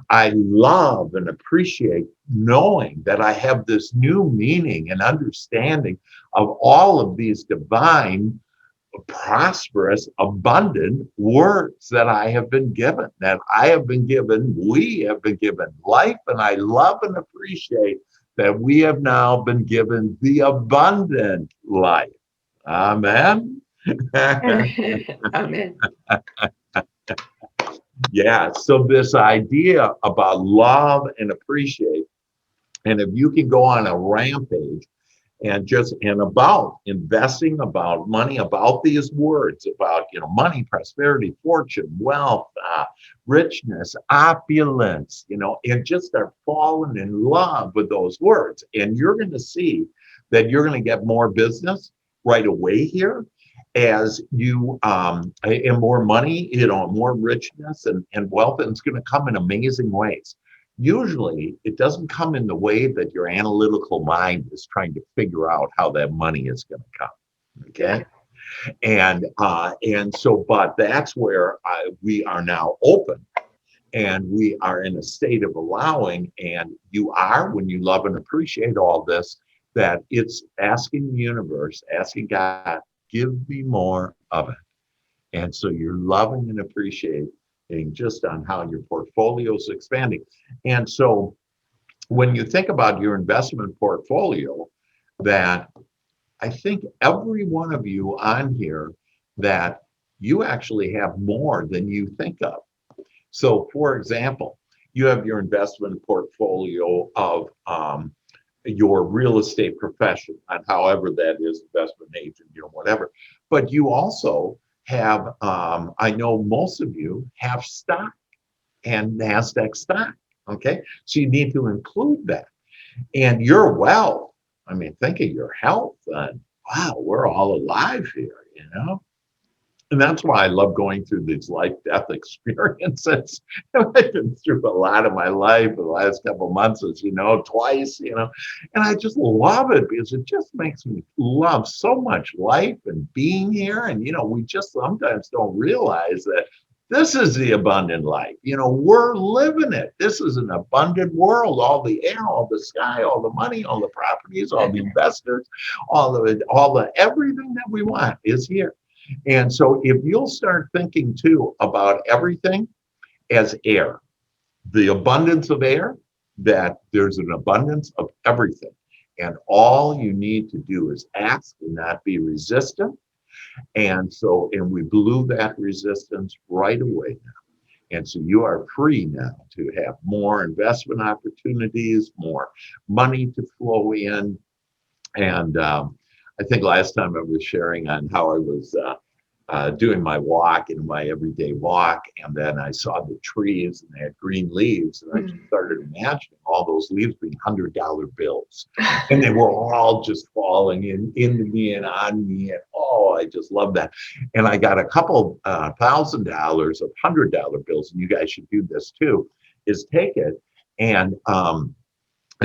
I love and appreciate knowing that I have this new meaning and understanding of all of these divine, prosperous, abundant words that I have been given, we have been given life. And I love and appreciate that we have now been given the abundant life. Amen. Amen. Yeah, so this idea about love and appreciate, and if you can go on a rampage and about investing, about money, about these words, about money, prosperity, fortune, wealth, richness, opulence, and just start falling in love with those words, and you're going to see that you're going to get more business right away here, as you and more money, more richness and wealth, and it's going to come in amazing ways. Usually it doesn't come in the way that your analytical mind is trying to figure out how that money is going to come. Okay. And so, but that's where we are now open, and we are in a state of allowing, and you are, when you love and appreciate all this, that it's asking the universe, asking God, give me more of it. And so you're loving and appreciating just on how your portfolio is expanding. And so when you think about your investment portfolio, that I think every one of you on here, that you actually have more than you think of. So for example, you have your investment portfolio of your real estate profession, and however that is, investment agent, whatever. But you also have, I know most of you have stock and NASDAQ stock. Okay, so you need to include that. And your wealth, I mean, think of your health, and wow, we're all alive here, And that's why I love going through these life-death experiences. I've been through a lot of my life the last couple of months, as you know, twice, and I just love it, because it just makes me love so much life and being here. And, we just sometimes don't realize that this is the abundant life. We're living it. This is an abundant world. All the air, all the sky, all the money, all the properties, all the investors, all the everything that we want is here. And so if you'll start thinking too about everything as air, the abundance of air, that there's an abundance of everything. And all you need to do is ask and not be resistant. And we blew that resistance right away now. And so you are free now to have more investment opportunities, more money to flow in. And I think last time I was sharing on how I was doing my walk in my everyday walk, and then I saw the trees and they had green leaves, and I just started imagining all those leaves being $100 bills, and they were all just falling into me and on me, and I just love that. And I got a couple $1,000 of $100 bills, and you guys should do this too, is take it and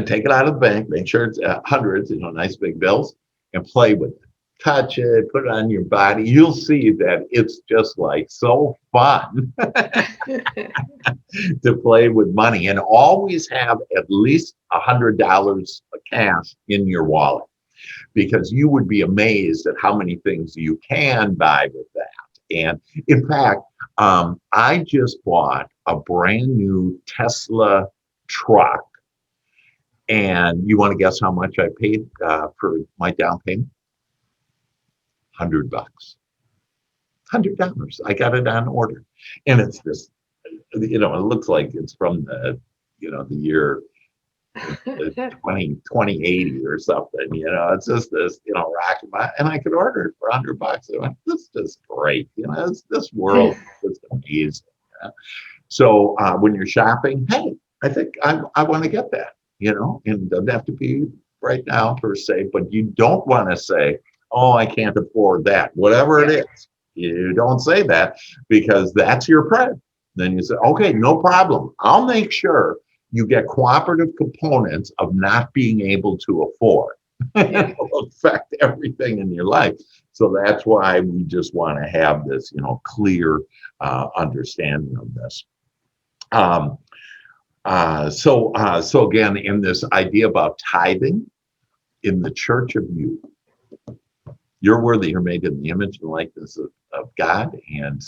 take it out of the bank, make sure it's hundreds, nice big bills, and play with it. Touch it, put it on your body. You'll see that it's just like so fun to play with money, and always have at least $100 of cash in your wallet, because you would be amazed at how many things you can buy with that. And in fact, I just bought a brand new Tesla truck, and you want to guess how much I paid for my down payment? $100. $100. I got it on order. And it's this, it looks like it's from the year 2080 or something. It's just this, rocket, and I could order it for $100. I went, this is great. This world is just amazing. So when you're shopping, hey, I think I want to get that, and it doesn't have to be right now per se, but you don't want to say, oh, I can't afford that, whatever it is. You don't say that, because that's your friend. Then you say, okay, no problem. I'll make sure you get cooperative components of not being able to afford. It will affect everything in your life. So that's why we just want to have this, clear understanding of this. So again, in this idea about tithing, in the church of you, you're worthy, you're made in the image and likeness of God. And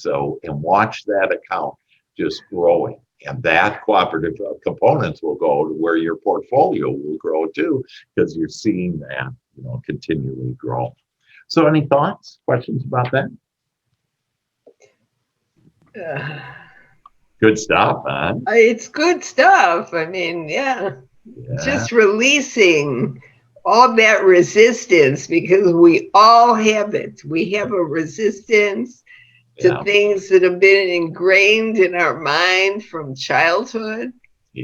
watch that account just growing. And that cooperative components will go to where your portfolio will grow too, because you're seeing that, continually grow. So any thoughts, questions about that? Good stuff, huh? It's good stuff. I mean, just releasing all that resistance, because we all have it. We have a resistance to things that have been ingrained in our mind from childhood.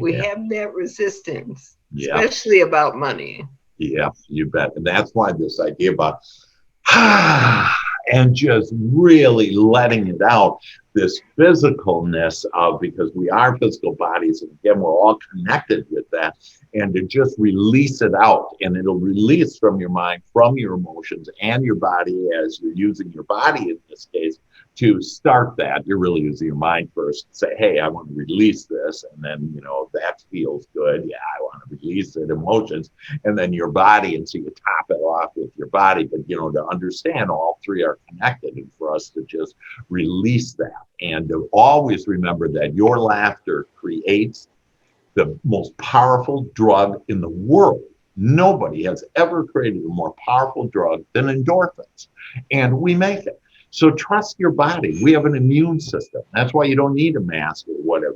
We have that resistance, especially about money. Yeah, you bet. And that's why this idea about and just really letting it out, this physicalness of, because we are physical bodies, and again, we're all connected with that, and to just release it out, and it'll release from your mind, from your emotions, and your body, as you're using your body in this case to start that. You're really using your mind first, say, hey, I want to release this, and then that feels good, I want to release it, emotions, and then your body, and so you top it off with your body. But to understand all three are connected, and for us to just release that, and to always remember that your laughter creates the most powerful drug in the world. Nobody has ever created a more powerful drug than endorphins, and we make it. So trust your body. We have an immune system. That's why you don't need a mask or whatever.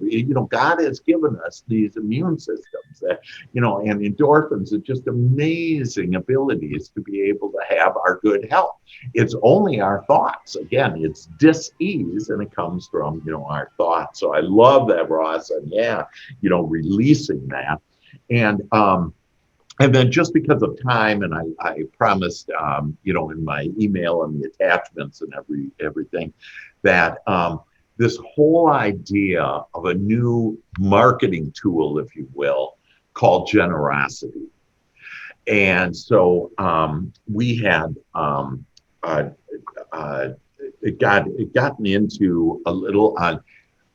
God has given us these immune systems that, and endorphins are just amazing abilities to be able to have our good health. It's only our thoughts. Again, it's dis-ease, and it comes from, our thoughts. So I love that, Ross. And releasing that. And then, just because of time, and I promised, in my email and the attachments and everything, that this whole idea of a new marketing tool, if you will, called generosity. And so we had gotten into a little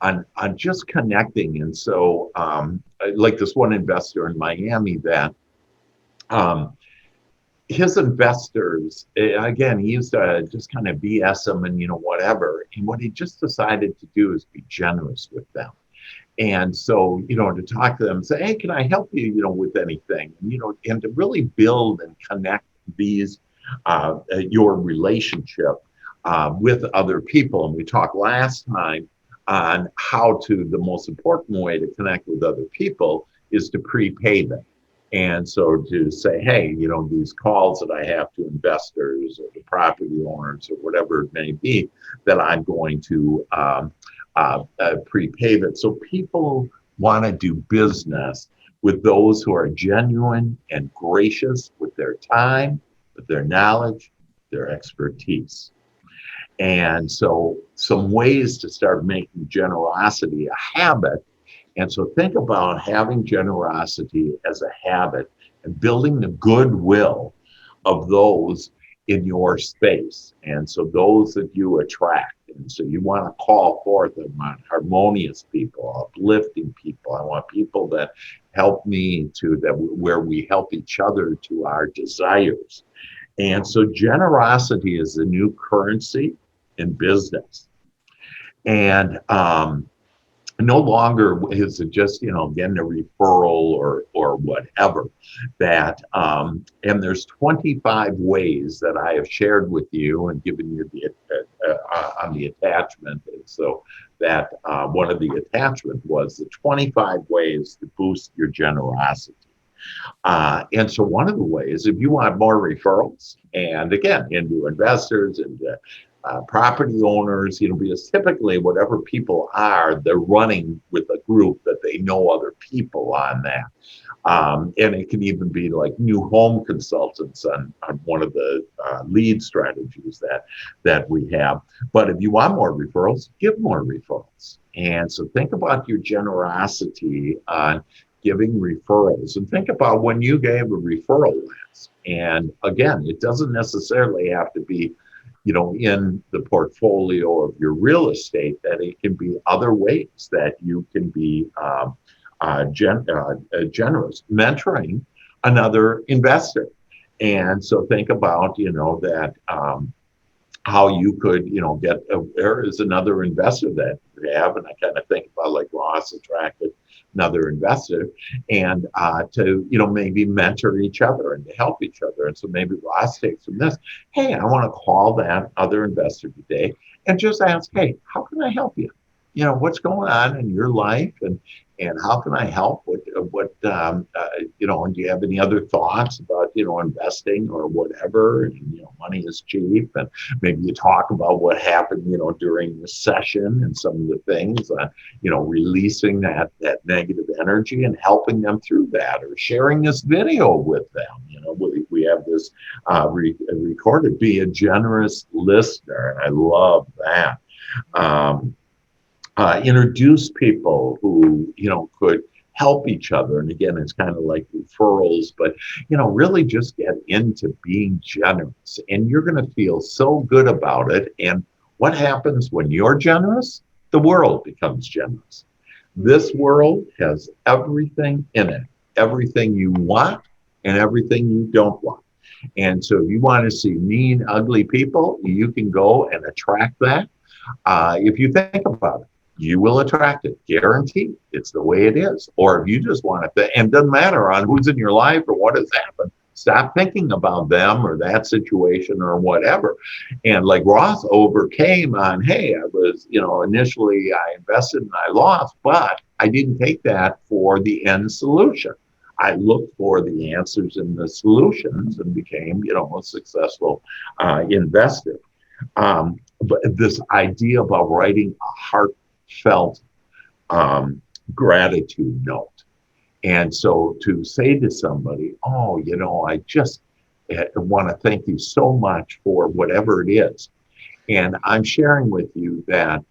on just connecting. And so like this one investor in Miami that his investors, again, he used to just kind of BS them and whatever. And what he just decided to do is be generous with them. And so, to talk to them and say, hey, can I help you, with anything? And to really build and connect these, your relationship with other people. And we talked last time on how the most important way to connect with other people is to prepay them. And so to say, hey, these calls that I have to investors or the property owners or whatever it may be, that I'm going to prepay that. So people want to do business with those who are genuine and gracious with their time, with their knowledge, their expertise. And so some ways to start making generosity a habit. And so think about having generosity as a habit and building the goodwill of those in your space. And so those that you attract. And so you want to call forth, I want harmonious people, uplifting people. I want people that help me where we help each other to our desires. And so generosity is the new currency in business. And no longer is it just, getting a referral or whatever that, and there's 25 ways that I have shared with you and given you on the attachment. And so that one of the attachment was the 25 ways to boost your generosity. And so one of the ways, if you want more referrals, and again, into investors and property owners, because typically whatever people are, they're running with a group that they know other people on that. And it can even be like new home consultants on one of the lead strategies that we have. But if you want more referrals, give more referrals. And so think about your generosity on giving referrals, and think about when you gave a referral last. And again, it doesn't necessarily have to be in the portfolio of your real estate, that it can be other ways that you can be generous, mentoring another investor. And so think about, that how you could, there is another investor that you have, and I kind of think about like Ross attracted another investor, and to maybe mentor each other and to help each other. And so maybe Ross takes from this, hey, I want to call that other investor today and just ask, hey, how can I help you? What's going on in your life, and how can I help? What and do you have any other thoughts about investing or whatever? And money is cheap, and maybe you talk about what happened during the session and some of the things, releasing that negative energy and helping them through that, or sharing this video with them. We have this recorded. Be a generous listener, and I love that. Introduce people who could help each other, and again, it's kind of like referrals, but really just get into being generous, and you're going to feel so good about it. And what happens when you're generous? The world becomes generous. This world has everything in it, everything you want and everything you don't want. And so if you want to see mean, ugly people, you can go and attract that. If you think about it, you will attract it, guaranteed. It's the way it is. Or if you just want it, and it doesn't matter on who's in your life or what has happened, stop thinking about them or that situation or whatever. And like Ross overcame on, hey, I was, initially I invested and I lost, but I didn't take that for the end solution. I looked for the answers in the solutions and became, a successful investor. But this idea about writing a heartfelt gratitude note. And so to say to somebody, oh, I just want to thank you so much for whatever it is. And I'm sharing with you that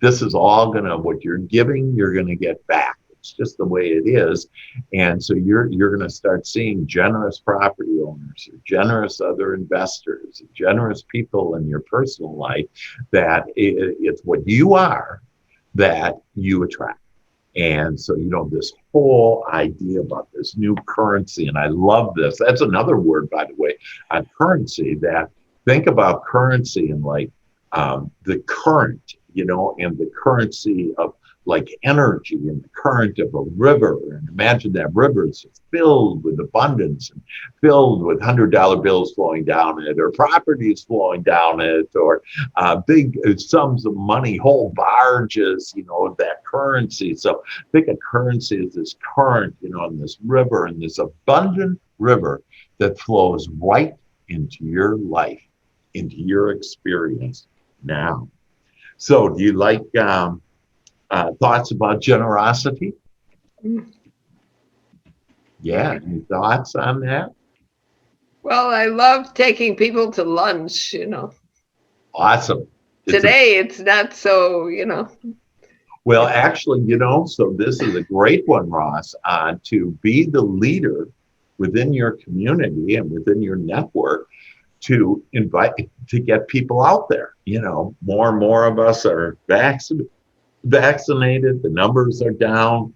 this is all what you're giving, you're going to get back. It's just the way it is. And so you're going to start seeing generous property owners, or generous other investors, generous people in your personal life, that it's what you are that you attract. And so, this whole idea about this new currency, and I love this. That's another word, by the way, on currency, that think about currency and like the current, and the currency of like energy and the current of a river. And imagine that river is just filled with abundance and filled with $100 bills flowing down it, or properties flowing down it, or big sums of money, whole barges, of that currency. So think of currency as this current, in this river, and this abundant river that flows right into your life, into your experience now. So do you like thoughts about generosity? Yeah, any thoughts on that? Well, I love taking people to lunch, Awesome. Today it's not so, Well, actually, so this is a great one, Ross, to be the leader within your community and within your network, to invite, to get people out there. More and more of us are vaccinated, the numbers are down.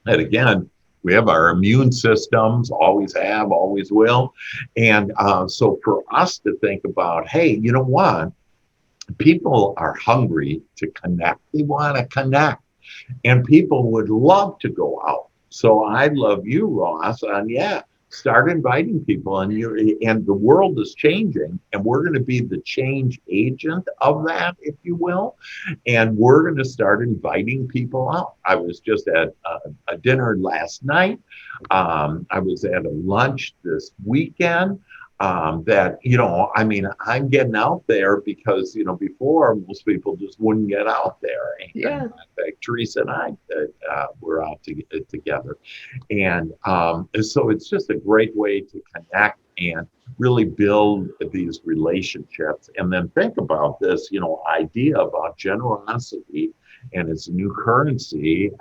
And again, we have our immune systems, always have, always will. And so for us to think about, hey, you know what? People are hungry to connect. They want to connect. And people would love to go out. So I love you, Ross, on start inviting people, and the world is changing, and we're going to be the change agent of that, if you will. And we're going to start inviting people out. I was just at a dinner last night. I was at a lunch this weekend. That, I'm getting out there because, before most people just wouldn't get out there. And Yeah. in fact, Teresa and I were out together. And so it's just a great way to connect and really build these relationships. And then think about this, idea about generosity and its new currency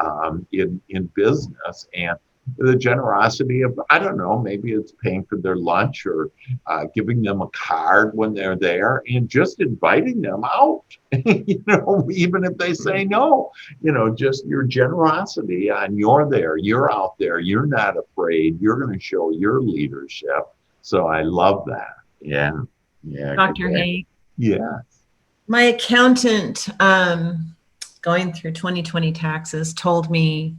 in business. And the generosity of, I don't know, maybe it's paying for their lunch, or giving them a card when they're there, and just inviting them out, even if they say no, just your generosity, and you're there, you're out there, you're not afraid, you're going to show your leadership. So I love that. Yeah. Yeah. Dr. Haig. Yeah. My accountant, going through 2020 taxes, told me,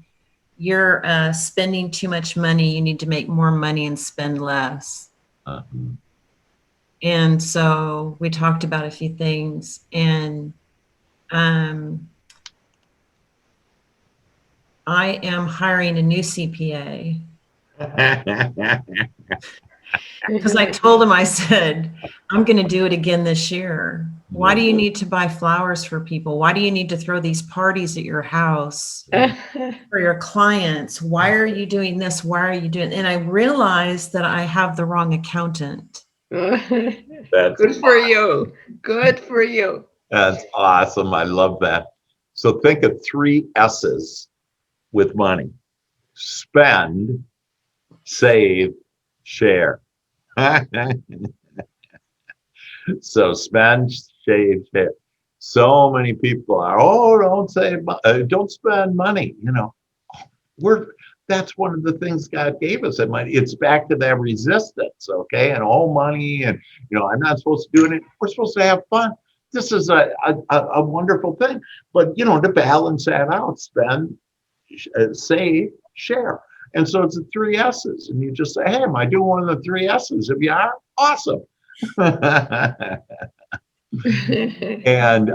you're spending too much money. You need to make more money and spend less. And so we talked about a few things, and I am hiring a new CPA. Because I told him, I said, I'm going to do it again this year. Why do you need to buy flowers for people? Why do you need to throw these parties at your house for your clients? Why are you doing this? Why are you doing? And I realized that I have the wrong accountant. That's Good for you. Good for you. That's awesome. I love that. So think of 3 S's with money: spend, save, share. So spend, save, share. So many people are, don't spend money. That's one of the things God gave us. It's back to that resistance, okay? And all money, and I'm not supposed to do it. We're supposed to have fun. This is a wonderful thing. But to balance that out, spend, save, share. And so it's the 3 S's. And you just say, hey, am I doing one of the 3 S's? If you are, awesome. And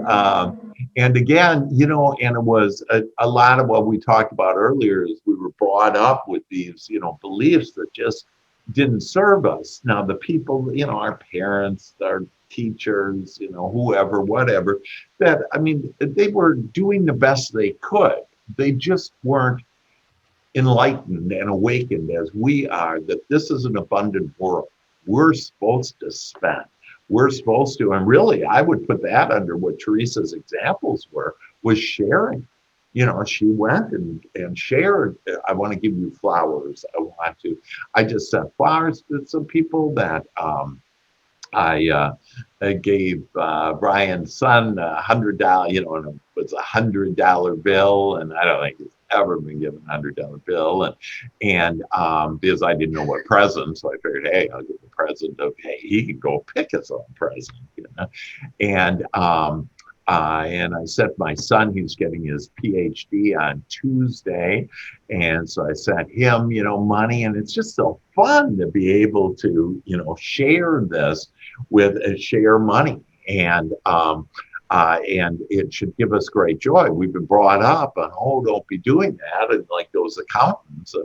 again, and it was a lot of what we talked about earlier, is we were brought up with these, beliefs that just didn't serve us. Now, the people, our parents, our teachers, whoever, whatever, they were doing the best they could. They just weren't enlightened and awakened as we are, that this is an abundant world. We're supposed to spend. We're supposed to, and really, I would put that under what Teresa's examples was sharing. She went and shared. I want to give you flowers. I just sent flowers to some people that I gave Brian's son $100, and it was $100 bill, and I don't think he's ever been given a $100 bill, and because I didn't know what present, so I figured, hey, I'll give a present of, hey, he can go pick his own present, and And I sent my son, he's getting his PhD on Tuesday. And so I sent him, money. And it's just so fun to be able to, share this share money. And it should give us great joy. We've been brought up on, don't be doing that. And like those accountants,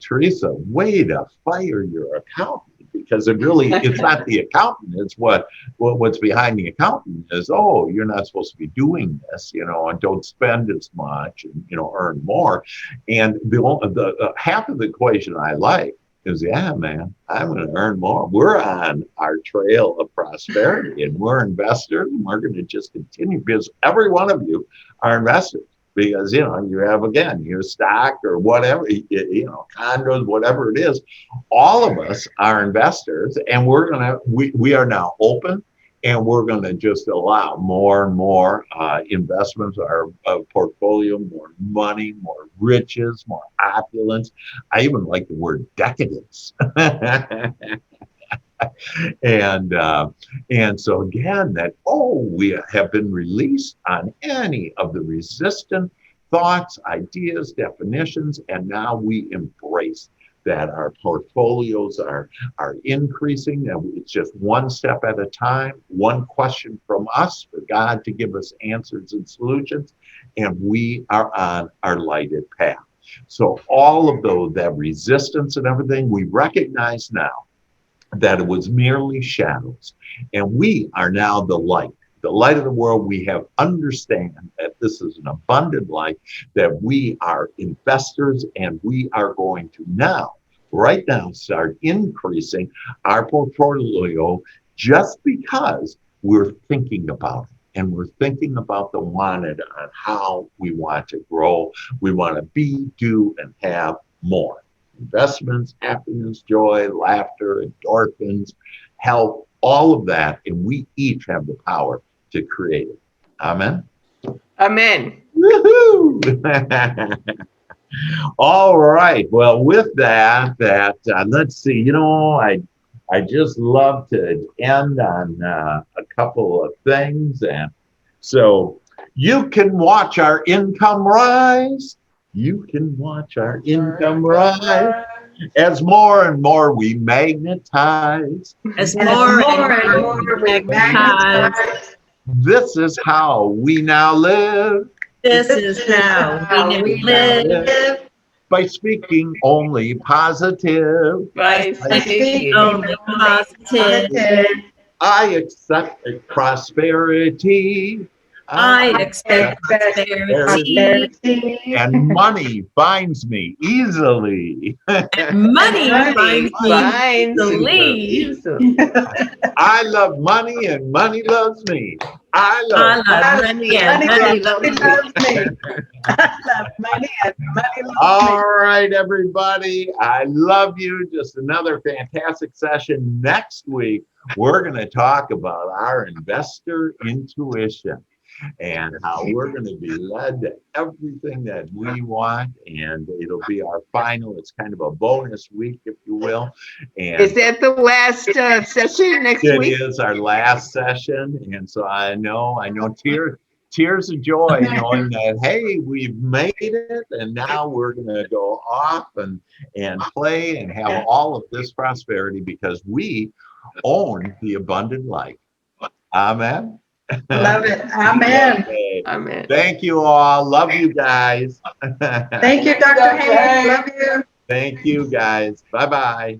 Teresa, way to fire your accountant, because it's not the accountant. It's what's behind the accountant is, you're not supposed to be doing this, and don't spend as much and, earn more. And the half of the equation I like is, yeah, man, I'm going to earn more. We're on our trail of prosperity, and we're investors, and we're going to just continue, because every one of you are investors. Because, you have, again, your stock or whatever, condos, whatever it is, all of us are investors, and we are now open, and we're going to just allow more and more investments, our portfolio, more money, more riches, more opulence. I even like the word decadence. And so again, we have been released on any of the resistant thoughts, ideas, definitions, and now we embrace that our portfolios are increasing, and it's just one step at a time, one question from us for God to give us answers and solutions, and we are on our lighted path. So all of that resistance and everything, we recognize now that it was merely shadows, and we are now the light of the world. We have understand that this is an abundant life, that we are investors, and we are going to right now start increasing our portfolio, just because we're thinking about it, and we're thinking about the wanted on how we want to grow. We want to be, do, and have more. Investments, happiness, joy, laughter, endorphins, health, all of that, and we each have the power to create it. Amen. Amen. Woohoo! All right. Well, with that, let's see. I just love to end on a couple of things, and so you can watch our income rise. You can watch our income rise as more and more we magnetize. As more and more we magnetize. This is how we now live. This is how we live. By speaking only positive. By speaking only positive. I accept prosperity. I expect prosperity. And money finds me easily. And money finds me easily. I love money, and money loves me. I love money, and money loves me. I love money, and money loves me. All right, everybody. I love you. Just another fantastic session. Next week, we're going to talk about our investor intuition and how we're going to be led to everything that we want. And it'll be our final, it's kind of a bonus week, if you will. And is that the last session next week? It is our last session. And so I know tears of joy, knowing that, hey, we've made it, and now we're going to go off and play and have all of this prosperity, because we own the abundant life. Amen. Love it. Amen. Okay. Amen. Thank you all. Love you guys. Thank you, Dr. Hayes. Love you. Thank you guys. Bye-bye.